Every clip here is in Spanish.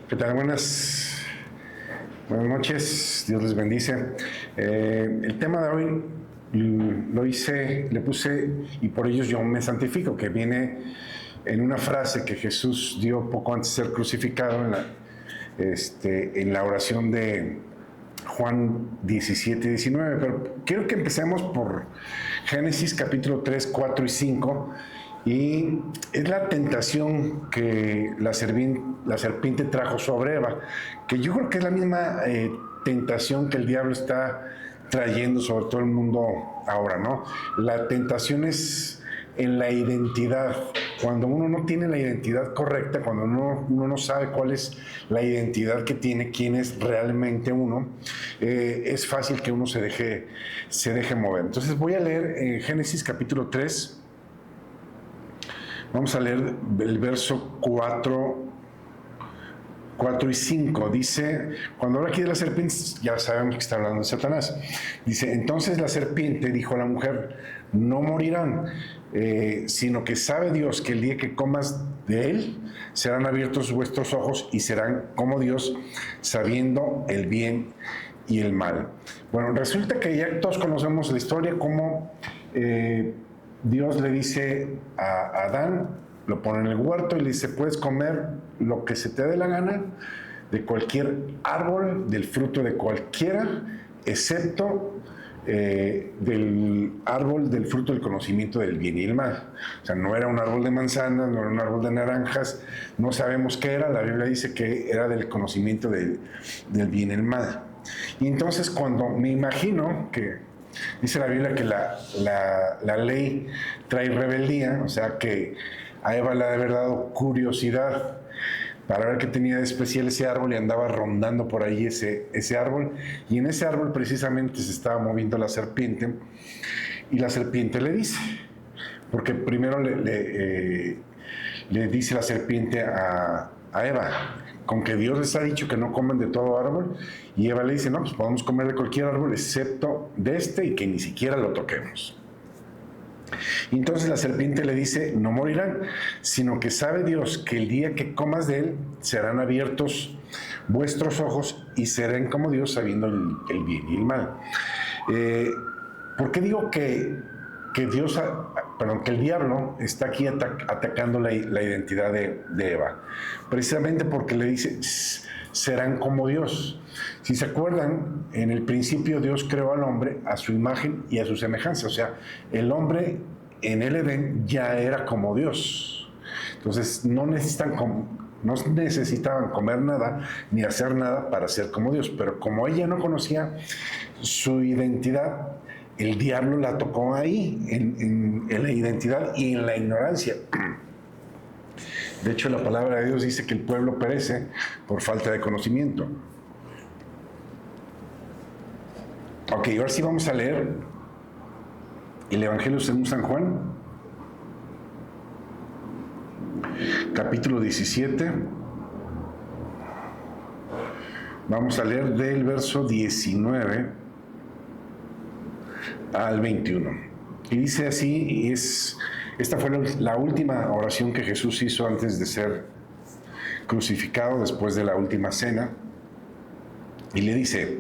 ¿Qué tal? Buenas noches, Dios les bendice. El tema de hoy le puse, y por ellos yo me santifico, que viene en una frase que Jesús dio poco antes de ser crucificado en la oración de Juan 17, 19. Pero quiero que empecemos por Génesis capítulo 3, 4 y 5. Y es la tentación que la serpiente trajo sobre Eva, que yo creo que es la misma tentación que el diablo está trayendo sobre todo el mundo ahora, ¿no? La tentación es en la identidad. Cuando uno no tiene la identidad correcta, cuando uno no sabe cuál es la identidad que tiene, quién es realmente uno, es fácil que uno se deje mover. Entonces voy a leer Génesis capítulo 3. Vamos a leer el verso 4 y 5. Dice, cuando habla aquí de la serpiente, ya sabemos que está hablando de Satanás. Dice, entonces la serpiente dijo a la mujer, no morirán, sino que sabe Dios que el día que comas de él, serán abiertos vuestros ojos y serán como Dios, sabiendo el bien y el mal. Bueno, resulta que ya todos conocemos la historia, cómo Dios le dice a Adán, lo pone en el huerto y le dice, puedes comer lo que se te dé la gana de cualquier árbol, del fruto de cualquiera, excepto del árbol del fruto del conocimiento del bien y el mal. O sea, no era un árbol de manzanas, no era un árbol de naranjas, no sabemos qué era, la Biblia dice que era del conocimiento del bien y el mal. Y entonces cuando me imagino que dice la Biblia que la ley trae rebeldía, o sea que a Eva le ha de haber dado curiosidad para ver qué tenía de especial ese árbol y andaba rondando por ahí ese árbol. Y en ese árbol precisamente se estaba moviendo la serpiente y la serpiente le dice, porque primero le dice la serpiente a Eva, con que Dios les ha dicho que no comen de todo árbol, y Eva le dice, no, pues podemos comer de cualquier árbol excepto de este y que ni siquiera lo toquemos. Y entonces la serpiente le dice, no morirán, sino que sabe Dios que el día que comas de él, serán abiertos vuestros ojos y serán como Dios sabiendo el bien y el mal. ¿Por qué digo que el diablo está aquí atacando la identidad de Eva? Precisamente porque le dice, serán como Dios. Si se acuerdan, en el principio Dios creó al hombre a su imagen y a su semejanza. O sea, el hombre en el Edén ya era como Dios. Entonces no necesitaban comer nada ni hacer nada para ser como Dios. Pero como ella no conocía su identidad, el diablo la tocó ahí, en la identidad y en la ignorancia. De hecho, la palabra de Dios dice que el pueblo perece por falta de conocimiento. Ok, ahora sí vamos a leer el Evangelio según San Juan, capítulo 17. Vamos a leer del verso 19 al 21. Y dice así, esta fue la última oración que Jesús hizo antes de ser crucificado, después de la última cena. Y le dice,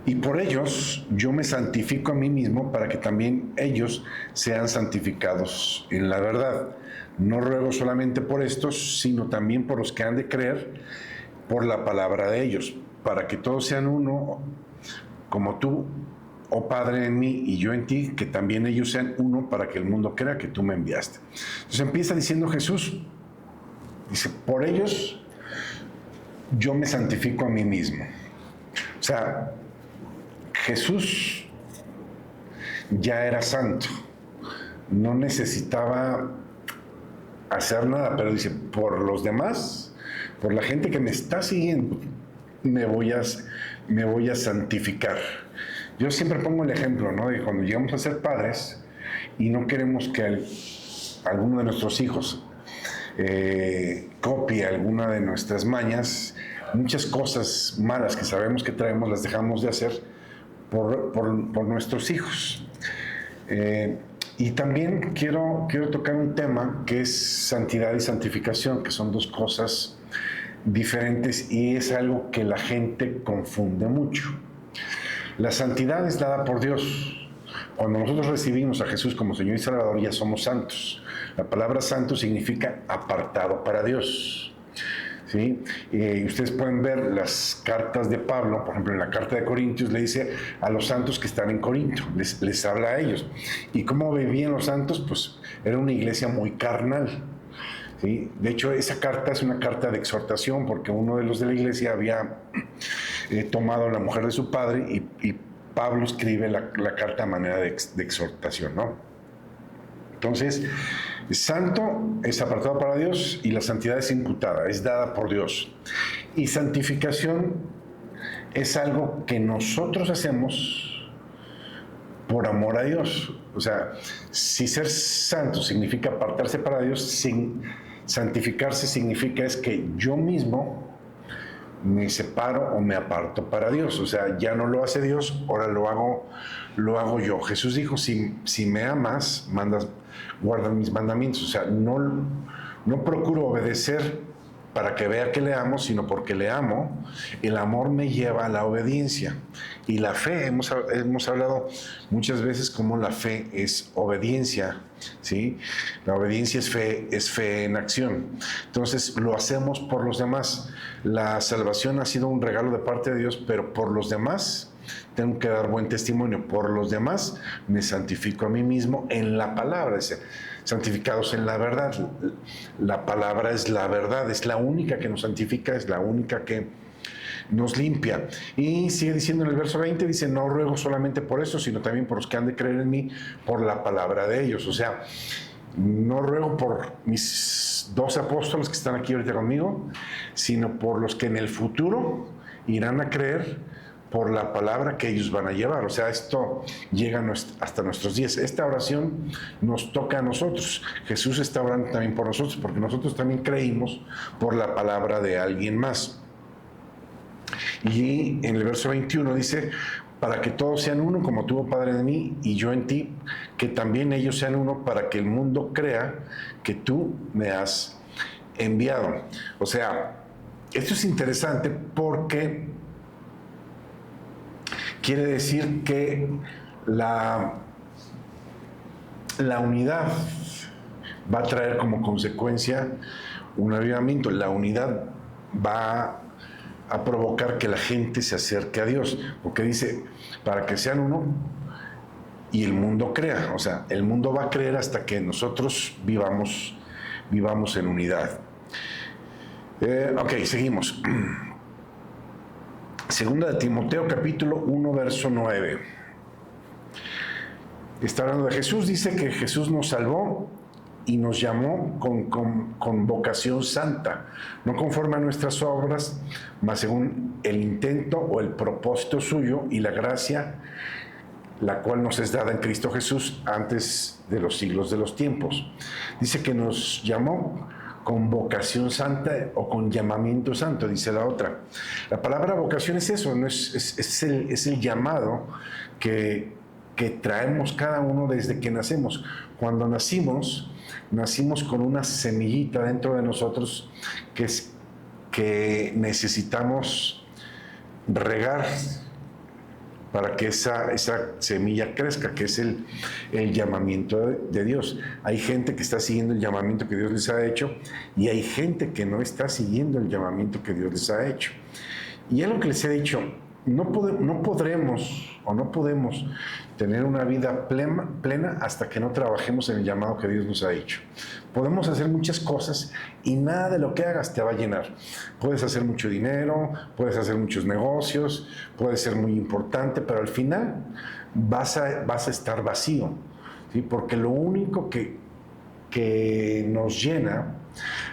y por ellos yo me santifico a mí mismo para que también ellos sean santificados en la verdad. No ruego solamente por estos, sino también por los que han de creer por la palabra de ellos, para que todos sean uno, como tú, oh Padre, en mí y yo en ti, que también ellos sean uno para que el mundo crea que tú me enviaste. Entonces empieza diciendo Jesús, dice, por ellos yo me santifico a mí mismo. O sea, Jesús ya era santo, no necesitaba hacer nada, pero dice, por los demás, por la gente que me está siguiendo, me voy a santificar. Yo siempre pongo el ejemplo, ¿no? De cuando llegamos a ser padres y no queremos que alguno de nuestros hijos copie alguna de nuestras mañas, muchas cosas malas que sabemos que traemos las dejamos de hacer por nuestros hijos. Y también quiero tocar un tema que es santidad y santificación, que son dos cosas diferentes y es algo que la gente confunde mucho. La santidad es dada por Dios. Cuando nosotros recibimos a Jesús como Señor y Salvador, ya somos santos. La palabra santo significa apartado para Dios. ¿Sí? Ustedes pueden ver las cartas de Pablo, por ejemplo, en la carta de Corintios le dice a los santos que están en Corinto, les habla a ellos. ¿Y cómo vivían los santos? Pues era una iglesia muy carnal. ¿Sí? De hecho, esa carta es una carta de exhortación porque uno de los de la iglesia había tomado a la mujer de su padre y Pablo escribe la carta a manera de exhortación, ¿no? Entonces, santo es apartado para Dios y la santidad es imputada, es dada por Dios. Y santificación es algo que nosotros hacemos por amor a Dios. O sea, si ser santo significa apartarse para Dios, santificarse significa es que yo mismo me separo o me aparto para Dios. O sea, ya no lo hace Dios, ahora lo hago yo. Jesús dijo, si me amas, guarda mis mandamientos. O sea, no procuro obedecer para que vea que le amo, sino porque le amo. El amor me lleva a la obediencia. Y la fe, hemos hablado muchas veces cómo la fe es obediencia, ¿sí? La obediencia es fe en acción. Entonces, lo hacemos por los demás. La salvación ha sido un regalo de parte de Dios, pero por los demás tengo que dar buen testimonio. Por los demás me santifico a mí mismo en la palabra. Santificados en la verdad. La palabra es la verdad, es la única que nos santifica, es la única que nos limpia. Y sigue diciendo en el verso 20, dice, no ruego solamente por eso, sino también por los que han de creer en mí, por la palabra de ellos. O sea, no ruego por mis 12 apóstoles que están aquí ahorita conmigo, sino por los que en el futuro irán a creer por la palabra que ellos van a llevar. O sea, esto llega hasta nuestros días. Esta oración nos toca a nosotros. Jesús está orando también por nosotros, porque nosotros también creímos por la palabra de alguien más. Y en el verso 21 dice, para que todos sean uno, como tú, oh Padre, de mí y yo en ti, que también ellos sean uno, para que el mundo crea que tú me has enviado. O sea, esto es interesante porque quiere decir que la unidad va a traer como consecuencia un avivamiento. La unidad va a provocar que la gente se acerque a Dios, porque dice, para que sean uno y el mundo crea. O sea, el mundo va a creer hasta que nosotros vivamos en unidad. Ok, seguimos. Segunda de Timoteo, capítulo 1, verso 9. Está hablando de Jesús, dice que Jesús nos salvó y nos llamó con vocación santa, no conforme a nuestras obras, mas según el intento o el propósito suyo y la gracia, la cual nos es dada en Cristo Jesús antes de los siglos de los tiempos. Dice que nos llamó con vocación santa o con llamamiento santo, dice la otra. La palabra vocación es eso, ¿no? es el llamado que traemos cada uno desde que nacemos. Cuando nacimos con una semillita dentro de nosotros que necesitamos regar para que esa semilla crezca, que es el llamamiento de Dios. Hay gente que está siguiendo el llamamiento que Dios les ha hecho y hay gente que no está siguiendo el llamamiento que Dios les ha hecho. Y es lo que les he dicho, no podremos tener una vida plena hasta que no trabajemos en el llamado que Dios nos ha hecho. Podemos hacer muchas cosas y nada de lo que hagas te va a llenar. Puedes hacer mucho dinero, puedes hacer muchos negocios, puedes ser muy importante, pero al final vas a estar vacío, ¿sí? Porque lo único que nos llena,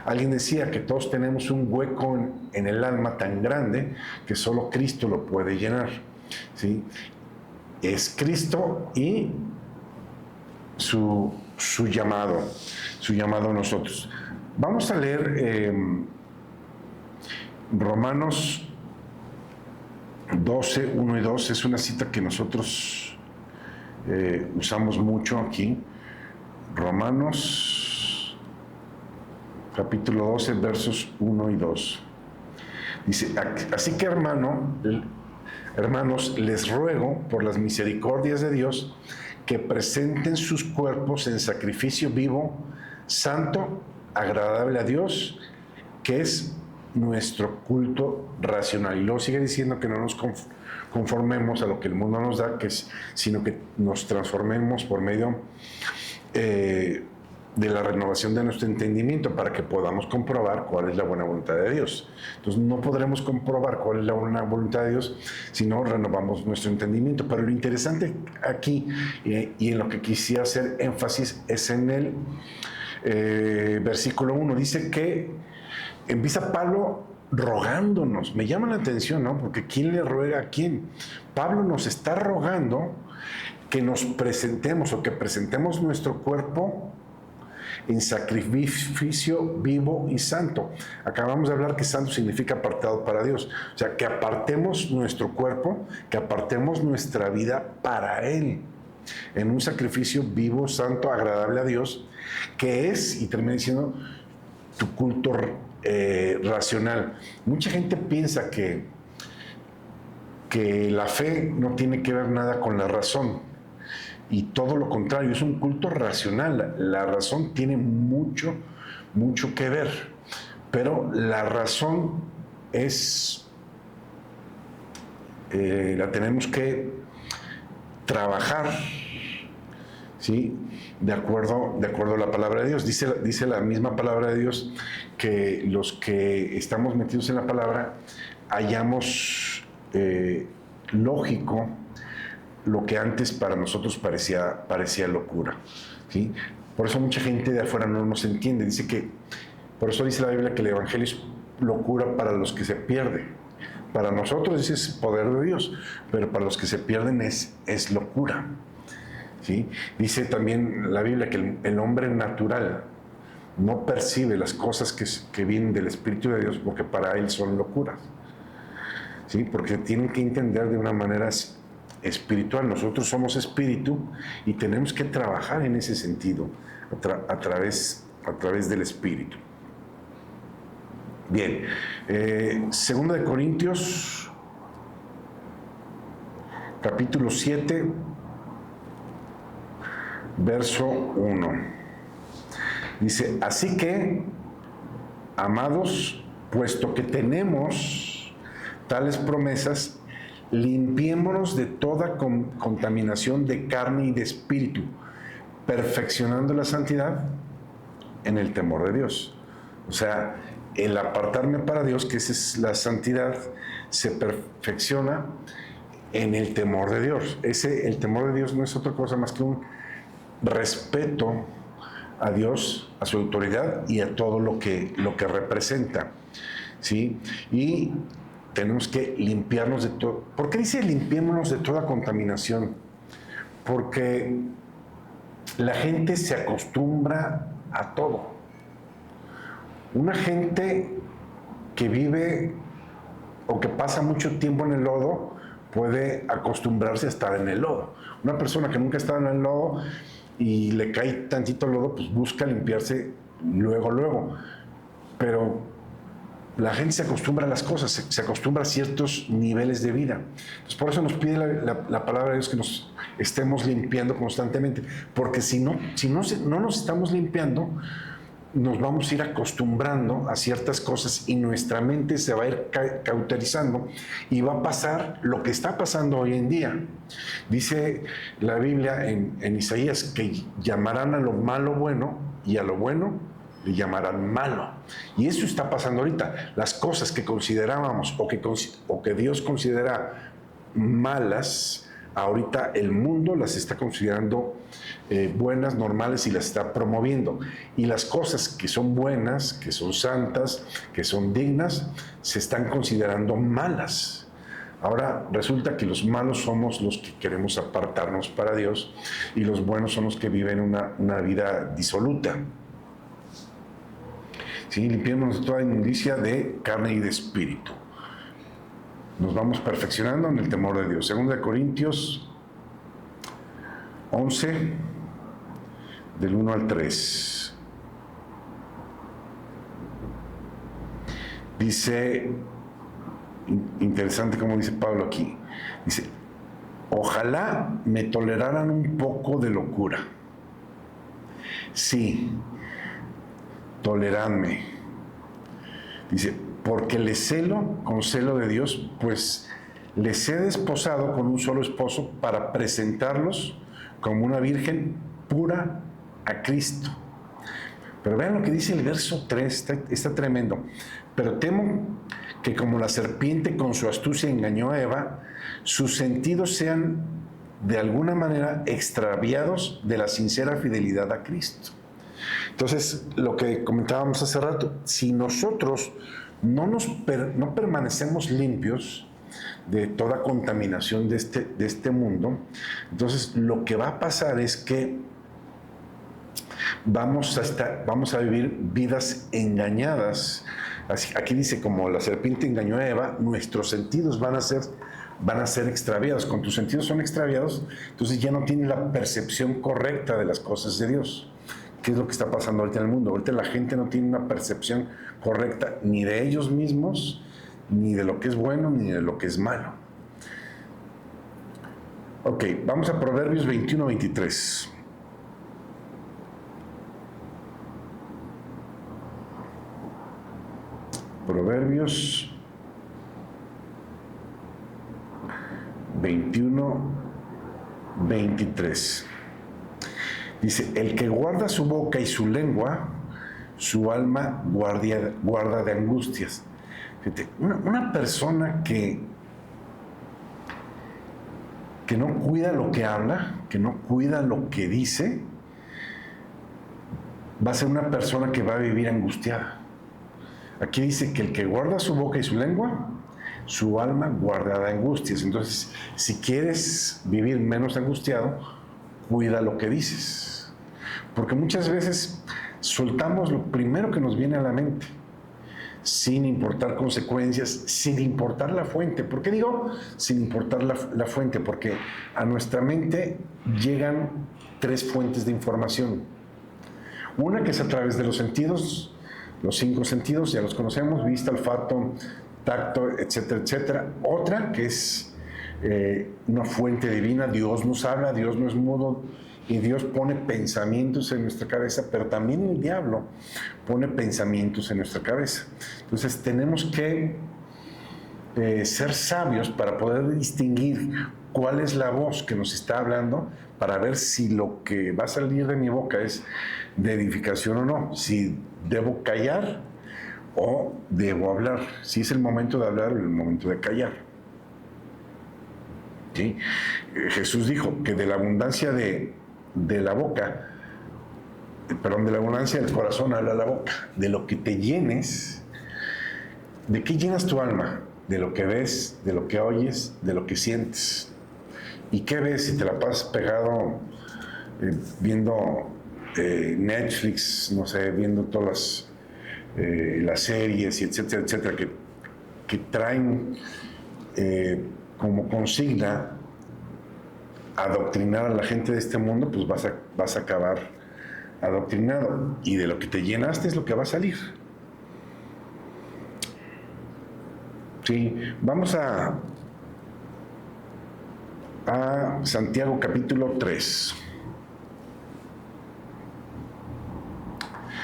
alguien decía que todos tenemos un hueco en el alma tan grande que solo Cristo lo puede llenar, ¿sí? Es Cristo y su llamado a nosotros. Vamos a leer Romanos 12, 1 y 2. Es una cita que nosotros usamos mucho aquí. Romanos capítulo 12, versos 1 y 2. Dice, así que hermanos, les ruego por las misericordias de Dios que presenten sus cuerpos en sacrificio vivo, santo, agradable a Dios, que es nuestro culto racional. Y luego sigue diciendo que no nos conformemos a lo que el mundo nos da, sino que nos transformemos por medio de la renovación de nuestro entendimiento para que podamos comprobar cuál es la buena voluntad de Dios. Entonces no podremos comprobar cuál es la buena voluntad de Dios si no renovamos nuestro entendimiento. Pero lo interesante aquí y en lo que quisiera hacer énfasis es en el versículo 1. Dice que empieza Pablo rogándonos. Me llama la atención, ¿no? Porque ¿quién le ruega a quién? Pablo nos está rogando que nos presentemos o que presentemos nuestro cuerpo en sacrificio vivo y santo. Acabamos de hablar que santo significa apartado para Dios. O sea, que apartemos nuestro cuerpo, que apartemos nuestra vida para Él, en un sacrificio vivo, santo, agradable a Dios, que es, y termina diciendo, tu culto racional. Mucha gente piensa que la fe no tiene que ver nada con la razón. Y todo lo contrario, es un culto racional. La razón tiene mucho que ver. Pero la razón es, la tenemos que trabajar, ¿sí? De acuerdo a la palabra de Dios. Dice la misma palabra de Dios que los que estamos metidos en la palabra hallamos lógico lo que antes para nosotros parecía locura, ¿sí? Por eso mucha gente de afuera no nos entiende. Por eso dice la Biblia que el Evangelio es locura para los que se pierden. Para nosotros es poder de Dios, pero para los que se pierden es locura, ¿sí? Dice también la Biblia que el hombre natural no percibe las cosas que vienen del Espíritu de Dios porque para él son locuras, ¿sí? Porque tienen que entender de una manera espiritual. Nosotros somos espíritu y tenemos que trabajar en ese sentido a través del espíritu. Bien, Segunda de Corintios, capítulo 7, verso 1. Dice, así que, amados, puesto que tenemos tales promesas, limpiémonos de toda contaminación de carne y de espíritu, perfeccionando la santidad en el temor de Dios. O sea, el apartarme para Dios, que esa es la santidad, se perfecciona en el temor de Dios. El temor de Dios no es otra cosa más que un respeto a Dios, a su autoridad y a todo lo que representa, ¿sí? Y tenemos que limpiarnos de todo. ¿Por qué dice limpiémonos de toda contaminación? Porque la gente se acostumbra a todo. Una gente que vive o que pasa mucho tiempo en el lodo puede acostumbrarse a estar en el lodo. Una persona que nunca ha estado en el lodo y le cae tantito lodo, pues busca limpiarse luego. Pero la gente se acostumbra a las cosas, se acostumbra a ciertos niveles de vida. Entonces, por eso nos pide la palabra de Dios que nos estemos limpiando constantemente, porque si no nos estamos limpiando, nos vamos a ir acostumbrando a ciertas cosas y nuestra mente se va a ir cauterizando y va a pasar lo que está pasando hoy en día. Dice la Biblia en Isaías que llamarán a lo malo bueno y a lo bueno le llamarán malo. Y eso está pasando ahorita. Las cosas que considerábamos o que Dios considera malas, ahorita el mundo las está considerando buenas, normales y las está promoviendo. Y las cosas que son buenas, que son santas, que son dignas, se están considerando malas. Ahora resulta que los malos somos los que queremos apartarnos para Dios y los buenos son los que viven una vida disoluta. ¿Sí? Limpiémonos de toda inmundicia de carne y de espíritu. Nos vamos perfeccionando en el temor de Dios. Segunda de Corintios 11, del 1 al 3. Dice, Interesante como dice Pablo aquí. Dice, ojalá me toleraran un poco de locura. Sí, toleradme. Dice, porque les celo con celo de Dios, pues les he desposado con un solo esposo para presentarlos como una virgen pura a Cristo. Pero vean lo que dice el verso 3, está tremendo. Pero temo que como la serpiente con su astucia engañó a Eva, sus sentidos sean de alguna manera extraviados de la sincera fidelidad a Cristo. Entonces, lo que comentábamos hace rato, si nosotros no permanecemos limpios de toda contaminación de este mundo, entonces lo que va a pasar es que vamos a vivir vidas engañadas. Aquí dice, como la serpiente engañó a Eva, nuestros sentidos van a ser extraviados. Cuando tus sentidos son extraviados, entonces ya no tienes la percepción correcta de las cosas de Dios. ¿Qué es lo que está pasando ahorita en el mundo? Ahorita la gente no tiene una percepción correcta ni de ellos mismos, ni de lo que es bueno, ni de lo que es malo. Ok, vamos a Proverbios 21-23. Proverbios 21-23. Dice, el que guarda su boca y su lengua, su alma guarda de angustias. Fíjate, una persona que no cuida lo que habla, que no cuida lo que dice, va a ser una persona que va a vivir angustiada. Aquí dice que el que guarda su boca y su lengua, su alma guarda de angustias. Entonces, si quieres vivir menos angustiado, cuida lo que dices. Porque muchas veces soltamos lo primero que nos viene a la mente, sin importar consecuencias, sin importar la fuente. ¿Por qué digo sin importar la fuente? Porque a nuestra mente llegan 3 fuentes de información. Una que es a través de los sentidos, los 5 sentidos, ya los conocemos, vista, olfato, tacto, etcétera, etcétera. Otra que es una fuente divina, Dios nos habla, Dios no es mudo, y Dios pone pensamientos en nuestra cabeza, pero también el diablo pone pensamientos en nuestra cabeza. Entonces tenemos que ser sabios para poder distinguir cuál es la voz que nos está hablando, para ver si lo que va a salir de mi boca es de edificación o no, si debo callar o debo hablar, si es el momento de hablar o el momento de callar. ¿Sí? Jesús dijo que de la abundancia de la boca, de la abundancia del corazón habla la boca. De lo que te llenes, ¿de qué llenas tu alma? De lo que ves, de lo que oyes, de lo que sientes. ¿Y qué ves si te la pasas pegado viendo Netflix, no sé, viendo todas las series, y etcétera, etcétera, que traen como consigna adoctrinar a la gente de este mundo? Pues vas a acabar adoctrinado, y de lo que te llenaste es lo que va a salir. Sí, vamos a Santiago capítulo 3.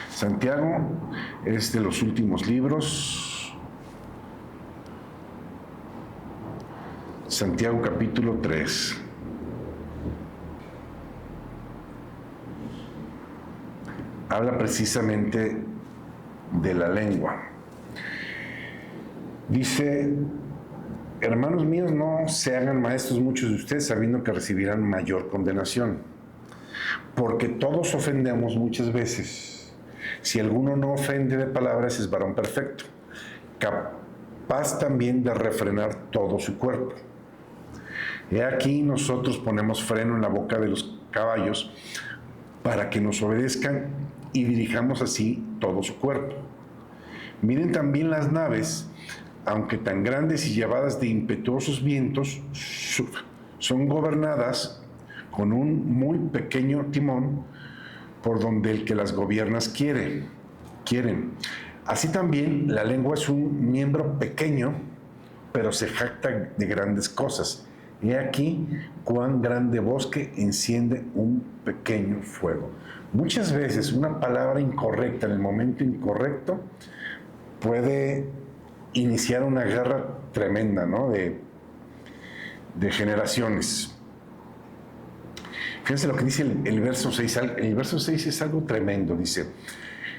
Santiago es de los últimos libros. Santiago capítulo 3. Habla precisamente de la lengua. Dice, hermanos míos, no se hagan maestros muchos de ustedes, sabiendo que recibirán mayor condenación. Porque todos ofendemos muchas veces. Si alguno no ofende de palabras, es varón perfecto, capaz también de refrenar todo su cuerpo. He aquí nosotros ponemos freno en la boca de los caballos para que nos obedezcan y dirijamos así todo su cuerpo. Miren también las naves, aunque tan grandes y llevadas de impetuosos vientos, son gobernadas con un muy pequeño timón por donde el que las gobierna quieren. Así también la lengua es un miembro pequeño, pero se jacta de grandes cosas. He aquí cuán grande bosque enciende un pequeño fuego. Muchas veces una palabra incorrecta en el momento incorrecto puede iniciar una guerra tremenda, ¿no? de generaciones. Fíjense lo que dice el verso 6. El verso 6 es algo tremendo, dice: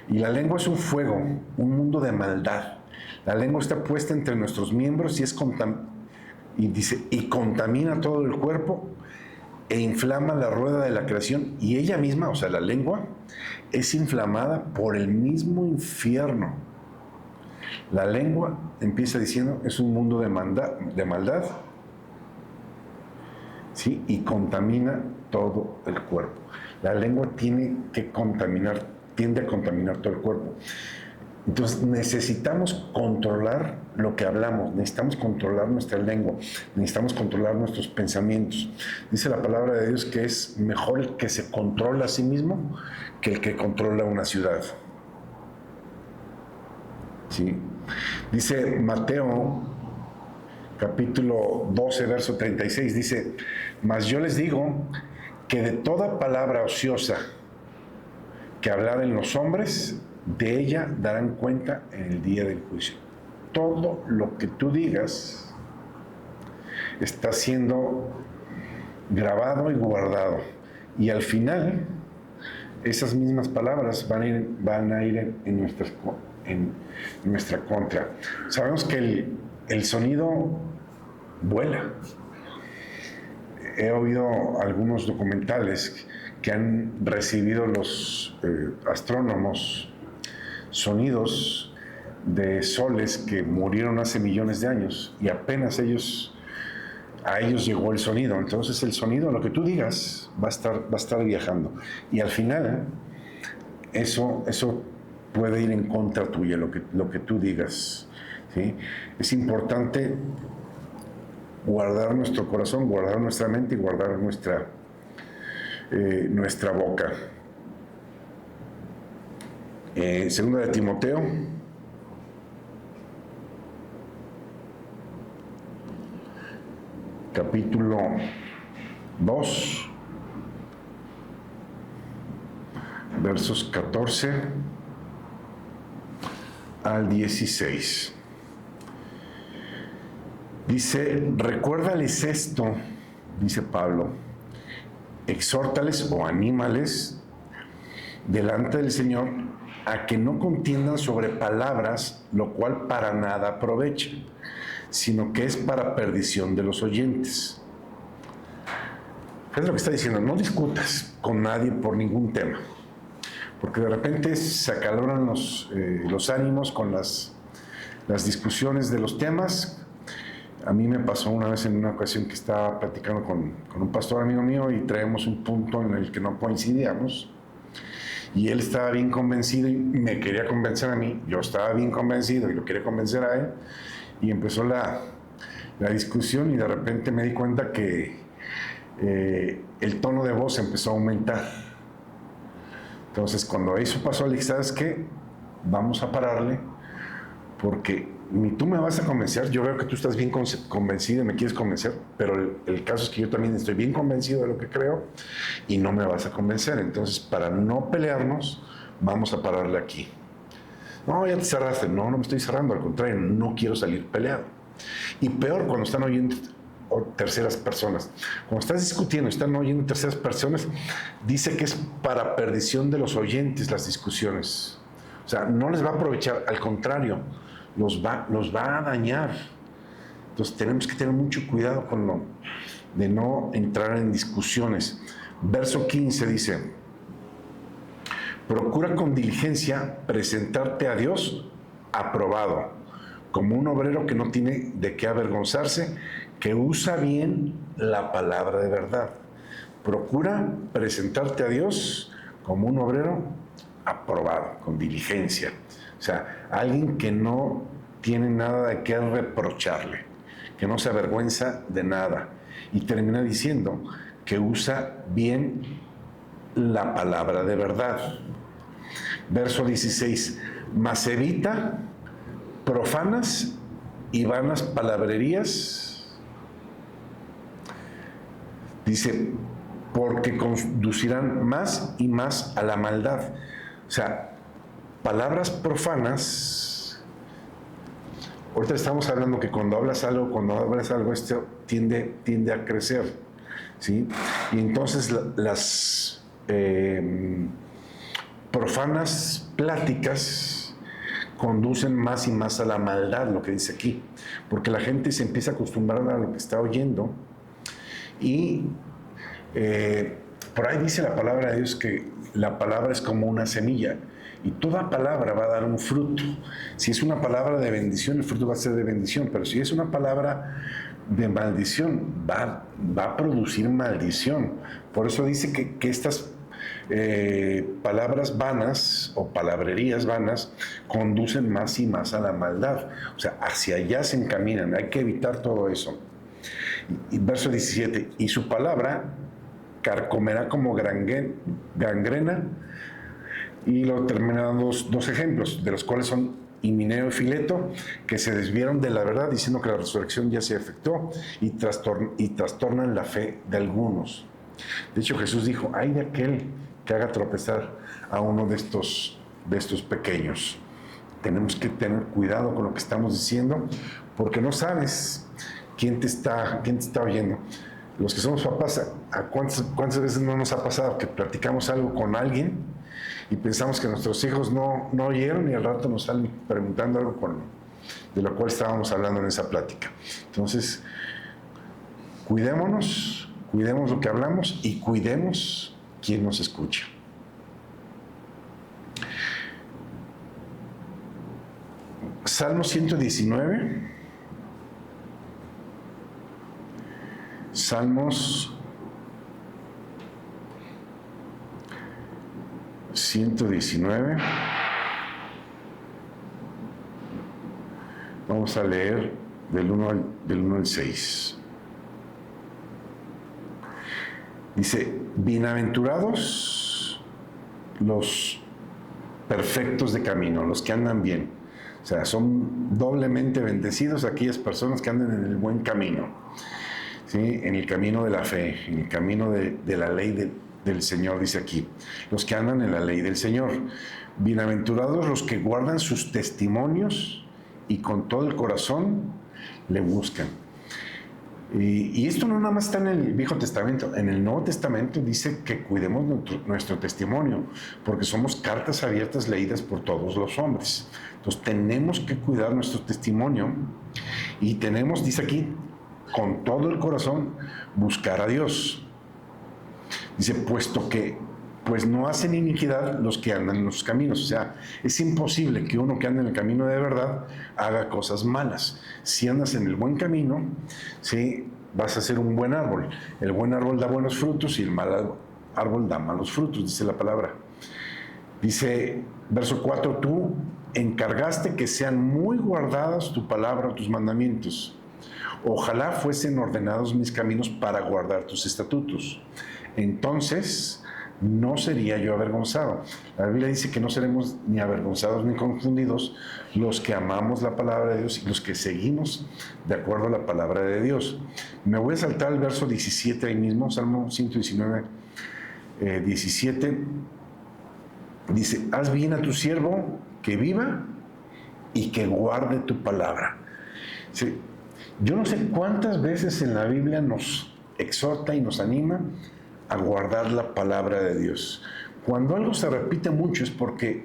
y la lengua es un fuego, un mundo de maldad. La lengua está puesta entre nuestros miembros y dice, y contamina todo el cuerpo e inflama la rueda de la creación. Y ella misma, o sea, la lengua, es inflamada por el mismo infierno. La lengua, empieza diciendo, es un mundo de maldad, ¿sí? Y contamina todo el cuerpo. La lengua tiende a contaminar todo el cuerpo. Entonces necesitamos controlar lo que hablamos, necesitamos controlar nuestra lengua, necesitamos controlar nuestros pensamientos. Dice la palabra de Dios que es mejor el que se controla a sí mismo que el que controla una ciudad. ¿Sí? Dice Mateo capítulo 12, verso 36, dice: mas yo les digo que de toda palabra ociosa que hablaren los hombres, de ella darán cuenta en el día del juicio. Todo lo que tú digas está siendo grabado y guardado. Y al final, esas mismas palabras van a ir en nuestra contra. Sabemos que el sonido vuela. He oído algunos documentales que han recibido los astrónomos sonidos de soles que murieron hace millones de años y apenas a ellos llegó el sonido. Entonces el sonido, lo que tú digas, va a estar viajando. Y al final, eso puede ir en contra tuya, lo que tú digas, ¿sí? Es importante guardar nuestro corazón, guardar nuestra mente y guardar nuestra boca. Segunda de Timoteo, capítulo 2, versos 14 al 16. Dice: recuérdales esto, dice Pablo, exhórtales o anímales delante del Señor a que no contiendan sobre palabras, lo cual para nada aprovecha, sino que es para perdición de los oyentes. Es lo que está diciendo: no discutas con nadie por ningún tema, porque de repente se acaloran los ánimos con las discusiones de los temas. A mí me pasó una vez en una ocasión que estaba platicando con un pastor amigo mío y traemos un punto en el que no coincidíamos. Y él estaba bien convencido y me quería convencer a mí. Yo estaba bien convencido y lo quería convencer a él. Y empezó la discusión y de repente me di cuenta que el tono de voz empezó a aumentar. Entonces cuando eso pasó, le dije: ¿sabes qué? Vamos a pararle, porque ni tú me vas a convencer. Yo veo que tú estás bien convencido y me quieres convencer, pero el caso es que yo también estoy bien convencido de lo que creo y no me vas a convencer. Entonces, para no pelearnos, vamos a pararle aquí. No, ya te cerraste. No me estoy cerrando, al contrario, no quiero salir peleado. Y peor cuando están oyendo terceras personas. Cuando estás discutiendo y están oyendo terceras personas, dice que es para perdición de los oyentes las discusiones. O sea, no les va a aprovechar, al contrario, los va a dañar. Entonces tenemos que tener mucho cuidado de no entrar en discusiones. Verso 15 dice: procura con diligencia presentarte a Dios aprobado, como un obrero que no tiene de qué avergonzarse, que usa bien la palabra de verdad. Procura presentarte a Dios como un obrero aprobado, con diligencia. O sea, alguien que no tiene nada de qué reprocharle, que no se avergüenza de nada. Y termina diciendo que usa bien la palabra de verdad. Verso 16: mas evita profanas y vanas palabrerías. Dice, porque conducirán más y más a la maldad. O sea, palabras profanas. Ahorita estamos hablando que cuando hablas algo, esto tiende a crecer, ¿sí? Y entonces las profanas pláticas conducen más y más a la maldad, lo que dice aquí, porque la gente se empieza a acostumbrar a lo que está oyendo y por ahí dice la palabra de Dios que la palabra es como una semilla y toda palabra va a dar un fruto. Si es una palabra de bendición, el fruto va a ser de bendición, pero si es una palabra de maldición, va a producir maldición. Por eso dice que estas palabras vanas o palabrerías vanas conducen más y más a la maldad. O sea, hacia allá se encaminan. Hay que evitar todo eso. Y verso 17, y su palabra carcomerá como gangrena. Y lo terminan dos ejemplos, de los cuales son Himeneo y Fileto, que se desviaron de la verdad diciendo que la resurrección ya se efectuó y trastornan la fe de algunos. De hecho, Jesús dijo, ay de aquel que haga tropezar a uno de estos pequeños. Tenemos que tener cuidado con lo que estamos diciendo, porque no sabes quién te está oyendo. Los que somos papás, ¿cuántas veces no nos ha pasado que platicamos algo con alguien y pensamos que nuestros hijos no oyeron y al rato nos salen preguntando algo de lo cual estábamos hablando en esa plática? Entonces, cuidemos lo que hablamos y cuidemos quién nos escucha. Salmo 119. Salmos 119. Vamos a leer del 1 al 6. Dice, bienaventurados los perfectos de camino, los que andan bien. O sea, son doblemente bendecidos aquellas personas que andan en el buen camino, ¿sí? En el camino de la fe, en el camino de la ley del Señor, dice aquí. Los que andan en la ley del Señor. Bienaventurados los que guardan sus testimonios y con todo el corazón le buscan. Y esto no nada más está en el Viejo Testamento. En el Nuevo Testamento dice que cuidemos nuestro testimonio, porque somos cartas abiertas leídas por todos los hombres. Entonces tenemos que cuidar nuestro testimonio y tenemos, dice aquí, con todo el corazón buscar a Dios. Dice, puesto que pues no hacen iniquidad los que andan en los caminos. O sea, es imposible que uno que anda en el camino de verdad haga cosas malas. Si andas en el buen camino, ¿sí?, vas a ser un buen árbol. El buen árbol da buenos frutos y el mal árbol da malos frutos, dice la palabra. Dice, verso 4, tú encargaste que sean muy guardadas tu palabra o tus mandamientos. Ojalá fuesen ordenados mis caminos para guardar tus estatutos. Entonces no sería yo avergonzado. La Biblia dice que no seremos ni avergonzados ni confundidos los que amamos la palabra de Dios y los que seguimos de acuerdo a la palabra de Dios. Me voy a saltar al verso 17 ahí mismo, Salmo 119, 17. Dice, haz bien a tu siervo que viva y que guarde tu palabra. Sí, yo no sé cuántas veces en la Biblia nos exhorta y nos anima a guardar la palabra de Dios. Cuando algo se repite mucho es porque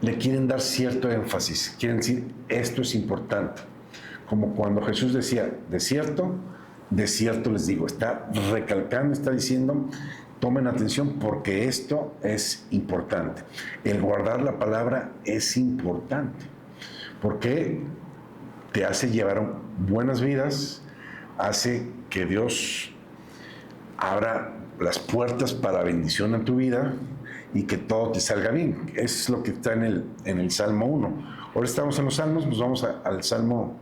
le quieren dar cierto énfasis, quieren decir, esto es importante. Como cuando Jesús decía, de cierto les digo, está recalcando, está diciendo, tomen atención porque esto es importante. El guardar la palabra es importante, porque te hace llevar buenas vidas, hace que Dios abra las puertas para bendición a tu vida y que todo te salga bien. Eso es lo que está en el Salmo 1. Ahora estamos en los Salmos, pues vamos al Salmo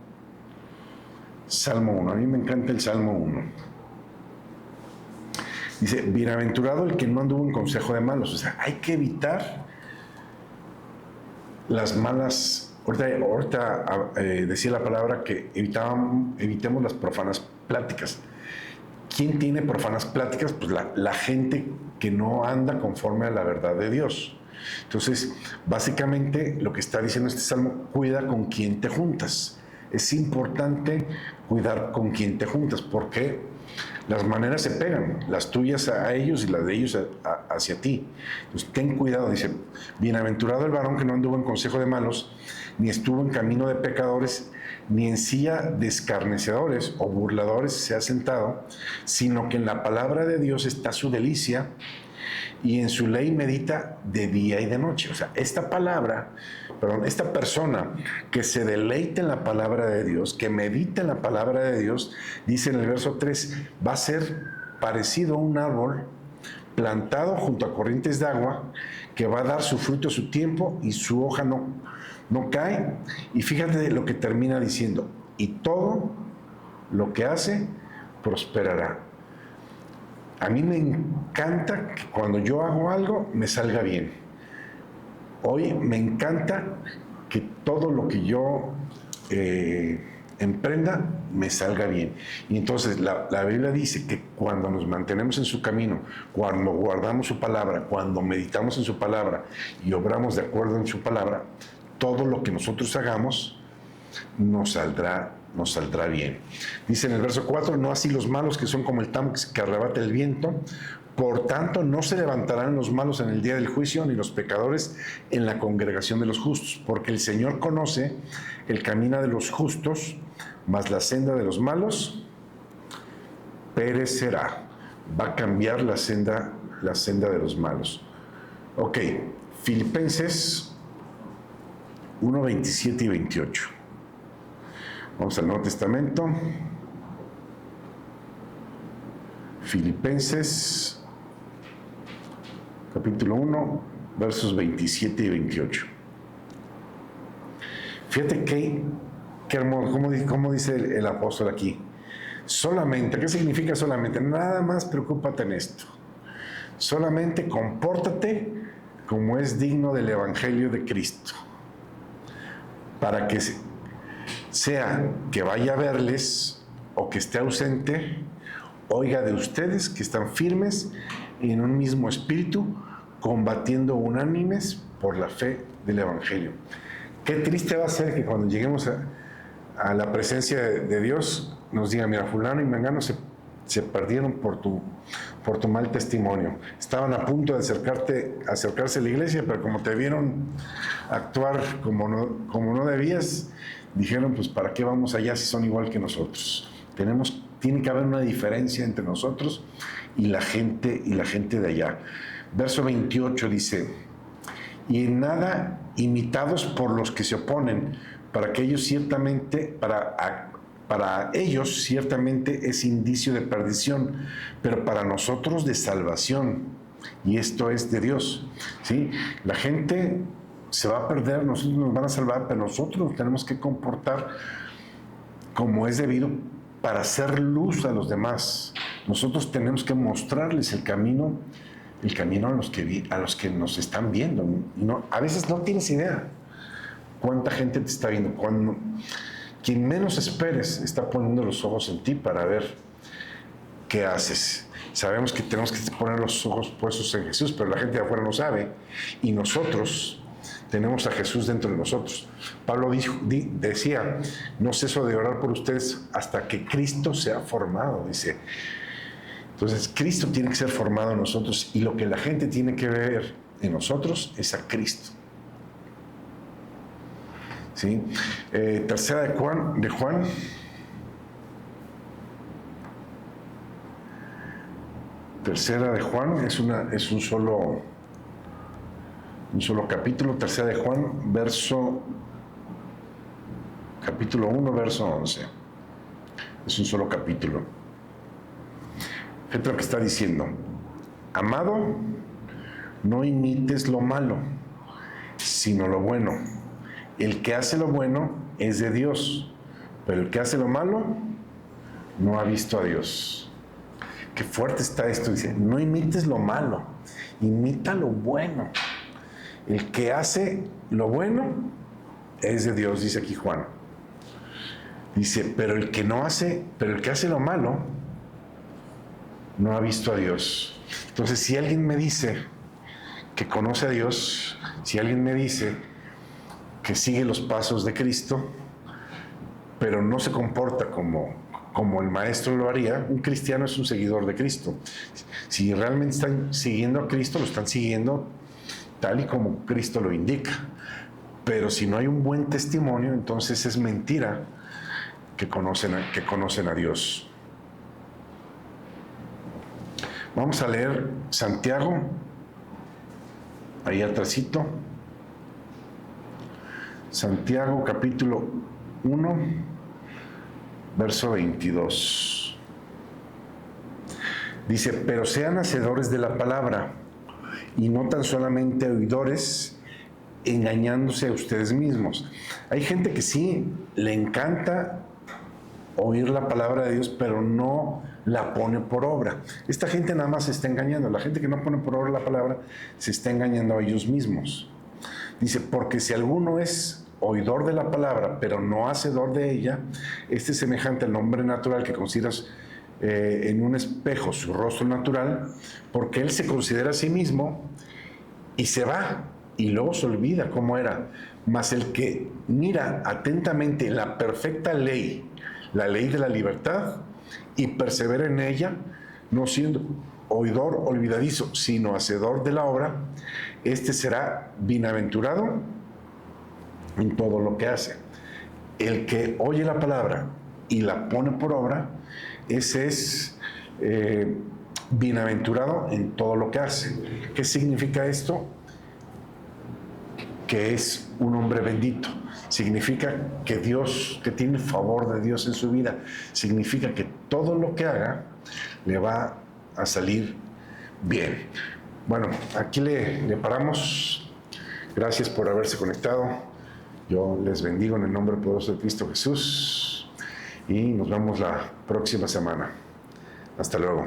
1. A mí me encanta el Salmo 1. Dice, bienaventurado el que no anduvo en consejo de malos. O sea, hay que evitar las malas Decía la palabra que evitemos las profanas pláticas. ¿Quién tiene profanas pláticas? Pues la gente que no anda conforme a la verdad de Dios. Entonces, básicamente lo que está diciendo este salmo, cuida con quién te juntas. Es importante cuidar con quién te juntas, porque las maneras se pegan, las tuyas a ellos y las de ellos hacia ti. Entonces, ten cuidado, dice, bienaventurado el varón que no anduvo en consejo de malos, ni estuvo en camino de pecadores, ni en silla de escarnecedores o burladores se ha sentado, sino que en la palabra de Dios está su delicia, y en su ley medita de día y de noche. O sea, esta persona que se deleita en la palabra de Dios, que medita en la palabra de Dios, dice en el verso 3, va a ser parecido a un árbol plantado junto a corrientes de agua, que va a dar su fruto a su tiempo y su hoja no cae. Y fíjate lo que termina diciendo, y todo lo que hace prosperará. A mí me encanta que cuando yo hago algo me salga bien. Hoy me encanta que todo lo que yo emprenda me salga bien. Y entonces la Biblia dice que cuando nos mantenemos en su camino, cuando guardamos su palabra, cuando meditamos en su palabra y obramos de acuerdo en su palabra, todo lo que nosotros hagamos nos saldrá bien. Dice en el verso 4, no así los malos, que son como el tamo que arrebata el viento. Por tanto, no se levantarán los malos en el día del juicio, ni los pecadores en la congregación de los justos, porque el Señor conoce el camino de los justos, mas la senda de los malos perecerá. Va a cambiar la senda de los malos. Ok, Filipenses 1, 27 y 28. Vamos al Nuevo Testamento. Filipenses, capítulo 1, versos 27 y 28. Fíjate qué hermoso, cómo dice el apóstol aquí. Solamente, ¿qué significa solamente? Nada más preocúpate en esto. Solamente compórtate como es digno del Evangelio de Cristo, para que sea que vaya a verles o que esté ausente, oiga de ustedes que están firmes en un mismo espíritu, combatiendo unánimes por la fe del Evangelio. Qué triste va a ser que cuando lleguemos a la presencia de Dios nos diga, mira, fulano y mengano se perdieron por tu mal testimonio. Estaban a punto de acercarse a la iglesia, pero como te vieron actuar como no debías, dijeron, pues ¿para qué vamos allá si son igual que nosotros? Tiene que haber una diferencia entre nosotros y la gente de allá. Verso 28 dice, y en nada imitados por los que se oponen, para ellos ciertamente es indicio de perdición, pero para nosotros de salvación, y esto es de Dios, ¿sí? La gente se va a perder, nosotros nos van a salvar, pero nosotros nos tenemos que comportar como es debido para hacer luz a los demás. Nosotros tenemos que mostrarles el camino a los que nos están viendo. A veces no tienes idea cuánta gente te está viendo. Quien menos esperes está poniendo los ojos en ti para ver qué haces. Sabemos que tenemos que poner los ojos puestos en Jesús, pero la gente de afuera no sabe. Y nosotros tenemos a Jesús dentro de nosotros. Pablo decía, no ceso de orar por ustedes hasta que Cristo sea formado, dice. Entonces, Cristo tiene que ser formado en nosotros y lo que la gente tiene que ver en nosotros es a Cristo. ¿Sí? Tercera de Juan. Tercera de Juan es un solo capítulo. Tercera de Juan, capítulo 1, verso 11. Es un solo capítulo. Fíjate lo que está diciendo. Amado, no imites lo malo, sino lo bueno. El que hace lo bueno es de Dios, pero el que hace lo malo no ha visto a Dios. Qué fuerte está esto. Dice, no imites lo malo, imita lo bueno. El que hace lo bueno es de Dios, dice aquí Juan. Dice, pero el que hace lo malo, no ha visto a Dios. Entonces, si alguien me dice que conoce a Dios, si alguien me dice que sigue los pasos de Cristo, pero no se comporta como el maestro lo haría, un cristiano es un seguidor de Cristo. Si realmente están siguiendo a Cristo, lo están siguiendo tal y como Cristo lo indica. Pero si no hay un buen testimonio, entonces es mentira que conocen a Dios. Vamos a leer Santiago, ahí atrásito. Santiago capítulo 1, verso 22. Dice, pero sean hacedores de la palabra y no tan solamente oidores, engañándose a ustedes mismos. Hay gente que sí le encanta oír la palabra de Dios, pero no la pone por obra. Esta gente nada más se está engañando. La gente que no pone por obra la palabra se está engañando a ellos mismos. Dice, porque si alguno es oidor de la palabra, pero no hacedor de ella, este es semejante al hombre natural que consideras en un espejo su rostro natural, porque él se considera a sí mismo y se va, y luego se olvida cómo era. Mas el que mira atentamente la perfecta ley, la ley de la libertad, y persevera en ella, no siendo oidor olvidadizo, sino hacedor de la obra, este será bienaventurado en todo lo que hace. El que oye la palabra y la pone por obra, ese es bienaventurado en todo lo que hace. ¿Qué significa esto? Que es un hombre bendito. Significa que tiene el favor de Dios en su vida. Significa que todo lo que haga le va a salir bien. Bueno, aquí le paramos. Gracias por haberse conectado. Yo les bendigo en el nombre poderoso de Cristo Jesús y nos vemos la próxima semana. Hasta luego.